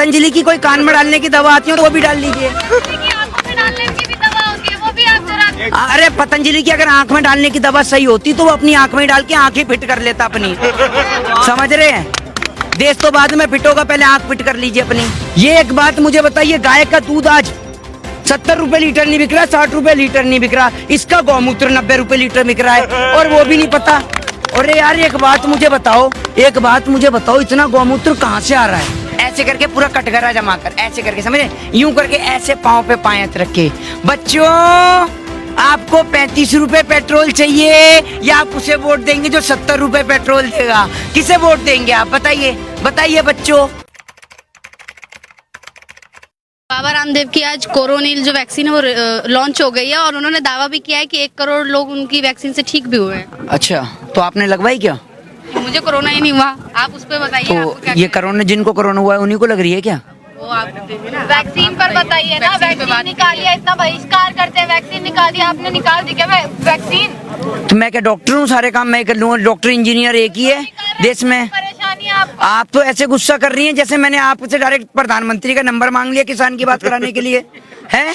पतंजलि की कोई कान में डालने की दवा आती है तो वो भी डाल लीजिए। अरे पतंजलि की अगर आंख में डालने की दवा सही होती तो वो अपनी आंख में डाल के आंखें फिट कर लेता अपनी। समझ रहे हैं? देश तो बाद में फिट होगा, पहले आंख फिट कर लीजिए अपनी। ये एक बात मुझे बताइए, गाय का दूध आज 70 रुपए लीटर नहीं बिक रहा, 60 रुपए लीटर नहीं बिक रहा, इसका गौमूत्र 90 रुपए लीटर बिक रहा है और वो भी नहीं पता। अरे यार एक बात मुझे बताओ, इतना गौमूत्र कहाँ से आ रहा है? ऐसे करके पूरा कटघरा जमा कर, ऐसे करके, समझे? यूं करके ऐसे पाँव पे पायत रख के, बच्चों आपको 35 रुपए पेट्रोल चाहिए या आप उसे वोट देंगे जो 70 रुपए पेट्रोल देगा? किसे वोट देंगे आप? बताइए बच्चों। बाबा रामदेव की आज कोरोनिल जो वैक्सीन है वो लॉन्च हो गई है और उन्होंने दावा भी किया है कि 1 करोड़ लोग उनकी वैक्सीन से ठीक भी हुए हैं। अच्छा, तो आपने लगवाई क्या? मुझे कोरोना ही नहीं हुआ, आप उस पे बताइए। तो ये कोरोना, जिनको कोरोना हुआ है उन्हीं को लग रही है क्या? वो आप वैक्सीन पर बताइए ना। वैक्सीन निकालिए, इतना बहिष्कार करते हैं, वैक्सीन निकाल दिया, आपने निकाल दी क्या वैक्सीन? तो मैं क्या डॉक्टर हूँ? सारे काम मैं कर लूँगा? डॉक्टर इंजीनियर एक ही है देश में। परेशानी आप तो ऐसे गुस्सा कर रही हैं जैसे मैंने आपसे डायरेक्ट प्रधानमंत्री का नंबर मांग लिया किसान की बात कराने के लिए। हैं?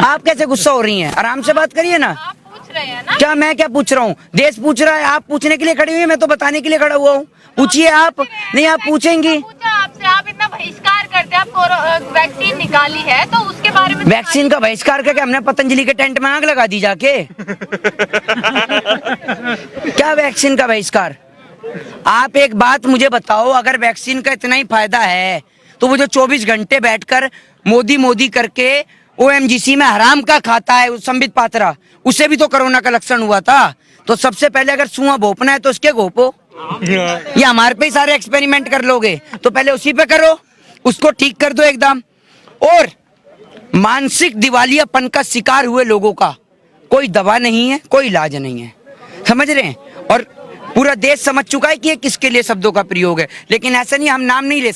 आप कैसे गुस्सा हो रही हैं? आराम से बात करिए ना। पूछ रहे हैं ना। क्या मैं क्या पूछ रहा हूँ? देश पूछ रहा है, आप पूछने के लिए खड़ी हुई है, मैं तो बताने के लिए खड़ा हुआ हूँ। पूछिए आप। नहीं आप पूछेंगी? आपसे आप इतना बहिष्कार करते हैं, आप वैक्सीन निकाली है तो उसके बारे में। वैक्सीन का बहिष्कार करके हमने पतंजलि के टेंट में आग लगा दी जाके। क्या वैक्सीन का बहिष्कार? आप एक बात मुझे बताओ, अगर वैक्सीन का इतना ही फायदा है तो वो जो 24 घंटे बैठकर मोदी करके OMGC में हराम का खाता है संबित पात्रा, उसे भी तो कोरोना का लक्षण हुआ था। तो सबसे पहले अगर सुआ भोपना है तो उसके घोपो। ये हमारे पे ही सारे एक्सपेरिमेंट कर लोगे तो पहले उसी पे करो, उसको ठीक कर दो एकदम। और मानसिक दिवालियापन का शिकार हुए लोगों का कोई दवा नहीं है, कोई इलाज नहीं है। समझ रहे हैं? और पूरा देश समझ चुका है कि ये किसके लिए शब्दों का प्रयोग है, लेकिन ऐसा नहीं, हम नाम नहीं ले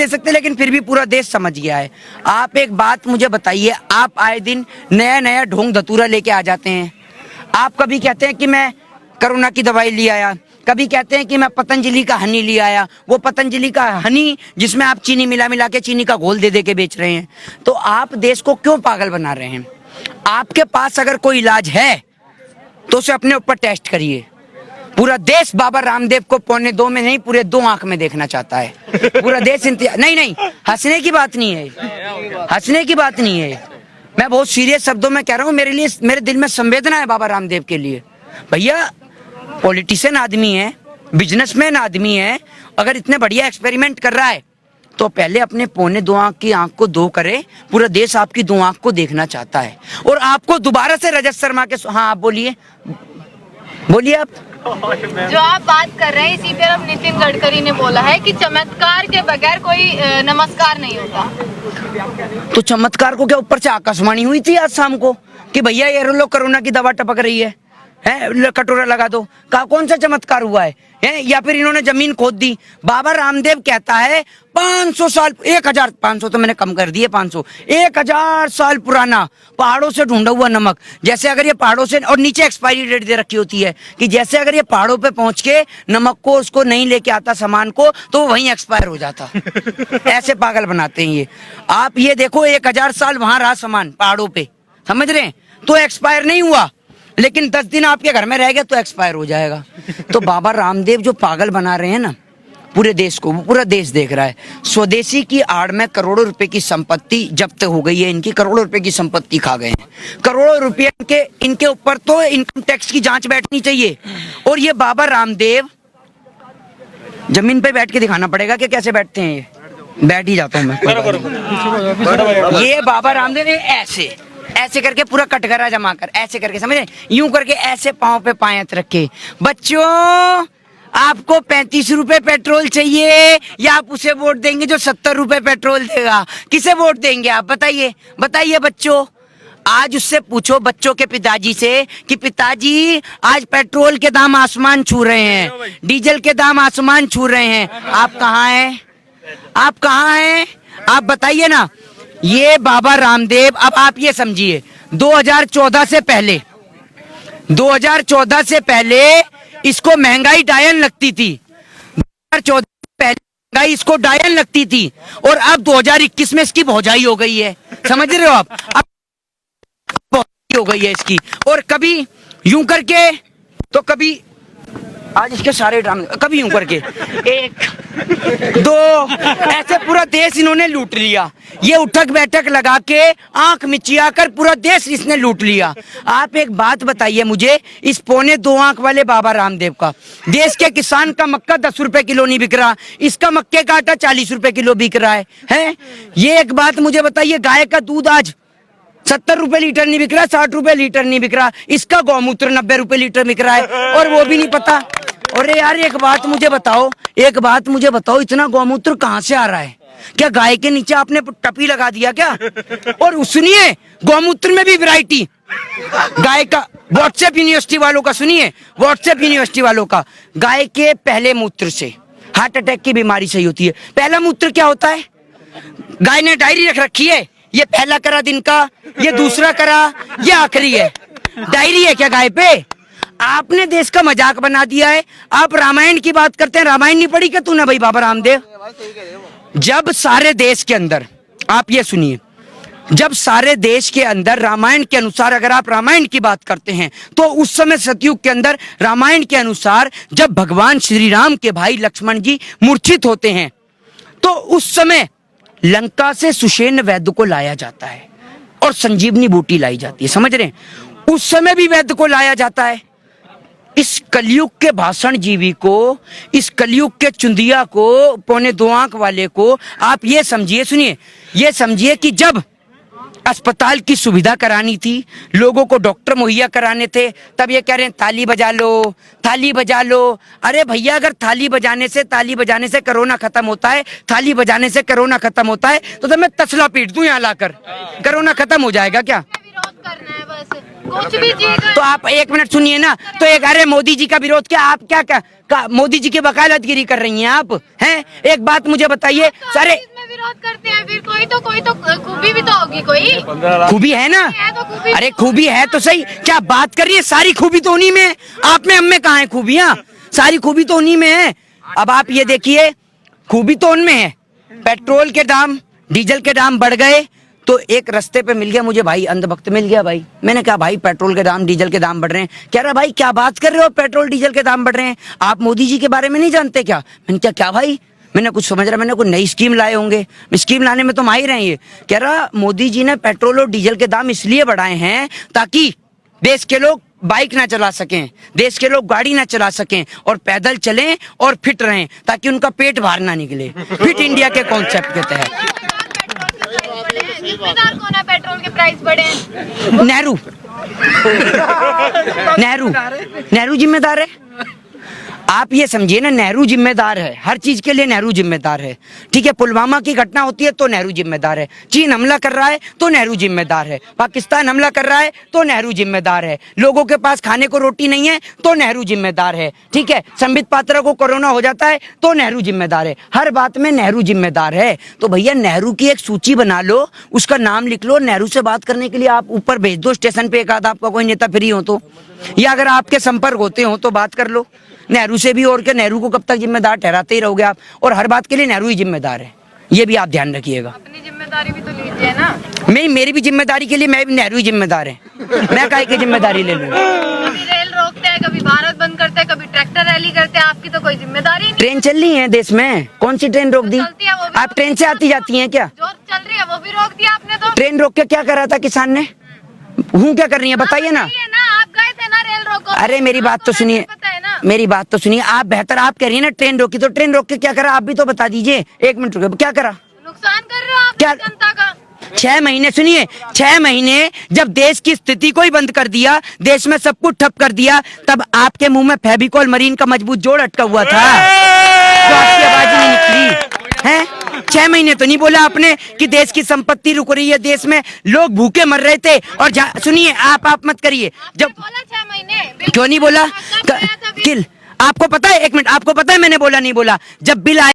सकते, लेकिन फिर भी पूरा देश समझ गया है। आप एक बात मुझे बताइए, आप आए दिन नया ढोंग धतूरा लेके आ जाते हैं। आप कभी कहते हैं कि मैं कोरोना की दवाई ले आया, कभी कहते हैं कि मैं पतंजलि का हनी ले आया। वो पतंजलि का हनी जिसमें आप चीनी मिला के चीनी का घोल दे के बेच रहे हैं। तो आप देश को क्यों पागल बना रहे हैं? आपके पास अगर कोई इलाज है तो उसे अपने ऊपर टेस्ट करिए। पूरा देश बाबा रामदेव को 1.25 में नहीं, पूरे 2 आंख में देखना चाहता है। पूरा देश नहीं, हंसने की बात नहीं है, मैं बहुत सीरियस शब्दों में कह रहा हूँ। मेरे दिल में संवेदना है बाबा रामदेव के लिए। भैया पॉलिटिशियन आदमी है, बिजनेसमैन आदमी है, अगर इतने बढ़िया एक्सपेरिमेंट कर रहा है तो पहले अपने 1.25 आंख की आंख को 2 करे। पूरा देश आपकी 2 आंख को देखना चाहता है और आपको दोबारा से रजत शर्मा के। हाँ आप बोलिए आप। जो आप बात कर रहे हैं, इसी पर अब नितिन गडकरी ने बोला है कि चमत्कार के बगैर कोई नमस्कार नहीं होता। तो चमत्कार को क्या ऊपर से आकाशवाणी हुई थी आज शाम को कि भैया ये लो कोरोना की दवा टपक रही है, कटोरा लगा दो? कौन सा चमत्कार हुआ है? या फिर इन्होंने जमीन खोद दी? बाबा रामदेव कहता है 500 साल, 1500 तो मैंने कम कर दिए, 500, 1000 साल पुराना पहाड़ों से ढूंढा हुआ नमक। जैसे अगर ये पहाड़ों से, और नीचे एक्सपायरी डेट दे रखी होती है कि जैसे अगर ये पहाड़ों पे पहुंच के नमक को उसको नहीं लेके आता सामान को तो वो वहीं एक्सपायर हो जाता। ऐसे पागल बनाते हैं ये। आप ये देखो 1000 साल वहां रहा सामान पहाड़ों पे, समझ रहे हैं? तो एक्सपायर नहीं हुआ, लेकिन 10 दिन आपके घर में रह गया तो एक्सपायर हो जाएगा। तो बाबा रामदेव जो पागल बना रहे हैं ना पूरे देश को, वो पूरा देश देख रहा है। स्वदेशी की आड़ में करोड़ों रुपए की संपत्ति जब्त हो गई है इनकी, करोड़ों रुपए की संपत्ति खा गए हैं। करोड़ों रुपए इनके ऊपर तो इनकम टैक्स की जांच बैठनी चाहिए। और ये बाबा रामदेव जमीन पे बैठ के दिखाना पड़ेगा कि कैसे बैठते हैं। ये बैठ ही जाता हूँ मैं। ये बाबा रामदेव ऐसे करके पूरा कटघरा जमा कर, ऐसे करके, समझे? यूं करके ऐसे पाँव पे पायत रखे, बच्चों आपको 35 रुपए पेट्रोल चाहिए या आप उसे वोट देंगे जो 70 रुपए पेट्रोल देगा? किसे वोट देंगे आप? बताइए बच्चों। आज उससे पूछो बच्चों के पिताजी से कि पिताजी आज पेट्रोल के दाम आसमान छू रहे हैं, डीजल के दाम आसमान छू रहे हैं, आप कहाँ हैं? आप बताइए ना। ये बाबा रामदेव, अब आप ये समझिए 2014 से पहले इसको महंगाई डायन लगती थी। 2014 से पहले महंगाई इसको डायन लगती थी और अब 2021 में इसकी भौजाई हो गई है, समझ रहे हो आप? अब भौजाई हो गई है इसकी, और कभी यूं करके तो कभी, आज इसके सारे ड्रामे, कभी यूं करके, एक दो, ऐसे पूरा देश इन्होंने लूट लिया। ये उठक बैठक लगा के आंख मिचिया कर पूरा देश इसने लूट लिया। आप एक बात बताइए मुझे, इस पौने 2 आंख वाले बाबा रामदेव का, देश के किसान का मक्का 10 रुपए किलो नहीं बिक रहा, इसका मक्के का आटा 40 रुपए किलो बिक रहा है? ये एक बात मुझे बताइए, गाय का दूध आज 70 रुपए लीटर नहीं बिक रहा, 60 रुपए लीटर नहीं बिक रहा, इसका गौमूत्र 90 रुपए लीटर बिक रहा है, और वो भी नहीं पता। अरे यार एक बात मुझे बताओ, इतना गौमूत्र कहाँ से आ रहा है? क्या गाय के नीचे आपने टपी लगा दिया क्या? और सुनिए, गौमूत्र में भी वैरायटी, गाय का, व्हाट्सएप यूनिवर्सिटी वालों का सुनिए, व्हाट्सएप यूनिवर्सिटी वालों का, गाय के पहले मूत्र से हार्ट अटैक की बीमारी सही होती है। पहला मूत्र क्या होता है? गाय ने डायरी रख रखी है, ये पहला करा दिन का, ये दूसरा करा, ये आखिरी है। डायरी है क्या गाय पे? आपने देश का मजाक बना दिया है। आप रामायण की बात करते हैं, रामायण नहीं पढ़ी क्या तूने भाई बाबा रामदेव? जब सारे देश के अंदर, आप ये सुनिए, जब सारे देश के अंदर रामायण के अनुसार, अगर आप रामायण की बात करते हैं तो उस समय सतयुग के अंदर रामायण के अनुसार जब भगवान श्री राम के भाई लक्ष्मण जी मूर्छित होते हैं तो उस समय लंका से सुषेण वैद्य को लाया जाता है और संजीवनी बूटी लाई जाती है, समझ रहे हैं? उस समय भी वैद्य को लाया जाता है। इस कलयुग के भाषण जीवी को, इस कलयुग के चुंदिया को, पौने 2 आंख वाले को आप ये समझिए, सुनिए, ये समझिए कि जब अस्पताल की सुविधा करानी थी, लोगों को डॉक्टर मुहैया कराने थे, तब ये कह रहे हैं ताली बजा लो, थाली बजा लो। अरे भैया, अगर ताली बजाने से कोरोना खत्म होता है, थाली बजाने से कोरोना खत्म होता है, तो मैं तसला पीट दूं यहाँ लाकर, कोरोना खत्म हो जाएगा क्या? विरोध करना है बस, कुछ भी चीज। तो आप एक मिनट सुनिए ना, तो एक, अरे मोदी जी का विरोध क्या, आप क्या मोदी जी की वकालतगिरी कर रही हैं आप, हैं? एक बात मुझे बताइए, सारे विरोध करते हैं, फिर कोई तो खूबी भी तो होगी, कोई खूबी है ना? तो खूबी, अरे खूबी है तो सही, क्या बात कर रही है? सारी खूबी तो उन्हीं में है, आप में हम में कहाँ है खूबियाँ? सारी खूबी तो उन्हीं में है। अब आप ये देखिए, खूबी तो उनमें है। पेट्रोल के दाम, डीजल के दाम बढ़ गए तो एक रास्ते पे मिल गया मुझे भाई, अंधभक्त मिल गया भाई। मैंने कहा भाई पेट्रोल के दाम, डीजल के दाम बढ़ रहे हैं। कह रहा भाई क्या बात कर रहे हो, पेट्रोल डीजल के दाम बढ़ रहे हैं, आप मोदी जी के बारे में नहीं जानते क्या? मैंने कहा क्या भाई, मैंने कुछ समझ रहा, मैंने कोई नई स्कीम लाए होंगे, स्कीम लाने में तो माहिर हैं ये। कह रहा मोदी जी ने पेट्रोल और डीजल के दाम इसलिए बढ़ाए हैं ताकि देश के लोग बाइक ना चला सकें, देश के लोग गाड़ी ना चला सकें और पैदल चलें और फिट रहें, ताकि उनका पेट बाहर ना निकले, फिट इंडिया के कॉन्सेप्ट के तहत। जिम्मेदार कौन है पेट्रोल के प्राइस बढ़े? नेहरू जिम्मेदार है। आप ये समझिए ना, नेहरू जिम्मेदार है, हर चीज के लिए नेहरू जिम्मेदार है। ठीक है, पुलवामा की घटना होती है तो नेहरू जिम्मेदार है, चीन हमला कर रहा है तो नेहरू जिम्मेदार है, पाकिस्तान हमला कर रहा है तो नेहरू जिम्मेदार है, लोगों के पास खाने को रोटी नहीं है तो नेहरू जिम्मेदार है। ठीक है, संबित पात्रा को कोरोना हो जाता है तो नेहरू जिम्मेदार है, हर बात में नेहरू जिम्मेदार है। तो भैया नेहरू की एक सूची बना लो, उसका नाम लिख लो, नेहरू से बात करने के लिए आप ऊपर भेज दो स्टेशन पे, एक आध आपका कोई नेता फ्री हो तो, या अगर आपके संपर्क होते हो तो बात कर लो नेहरू से भी। और क्या, नेहरू को कब तक जिम्मेदार ठहराते ही रहोगे आप, और हर बात के लिए नेहरू ही जिम्मेदार है, ये भी आप ध्यान रखिएगा। अपनी जिम्मेदारी भी तो लीजिए ना। मेरी भी जिम्मेदारी के लिए मैं भी नेहरू ही जिम्मेदार है, मैं काहे की जिम्मेदारी ले लूँ? कभी रेल रोकते हैं, कभी भारत बंद करते हैं, कभी ट्रैक्टर रैली करते हैं, आपकी तो कोई जिम्मेदारी नहीं। ट्रेन चल रही है देश में, कौन सी ट्रेन रोक दी? आप ट्रेन से आती जाती हैं क्या? जो चल रही है वो भी रोक दिया आपने तो। ट्रेन रोक के क्या करा था किसान ने? हूँ क्या कर रही है बताइए ना। आप गए थे ना रेल रोको। अरे मेरी बात तो सुनिए, मेरी बात तो सुनिए, आप बेहतर, आप कह रही है ना ट्रेन रोकी, तो ट्रेन रोक के क्या करा आप भी तो बता दीजिए। एक मिनट रुके, क्या करा? नुकसान कर रहे हो आप क्या? जनता का। 6 महीने, सुनिए, 6 महीने जब देश की स्थिति को ही बंद कर दिया, देश में सब कुछ ठप कर दिया, तब आपके मुंह में फेविकॉल मरीन का मजबूत जोड़ अटका हुआ था, तो आपकी आवाज नहीं निकली है। 6 महीने तो नहीं बोला आपने कि देश की संपत्ति रुक रही है, देश में लोग भूखे मर रहे थे। और सुनिए, आप मत करिए, जब बोला 6 महीने क्यों नहीं बोला? किल आपको पता है, एक मिनट, आपको पता है मैंने बोला नहीं बोला? जब बिल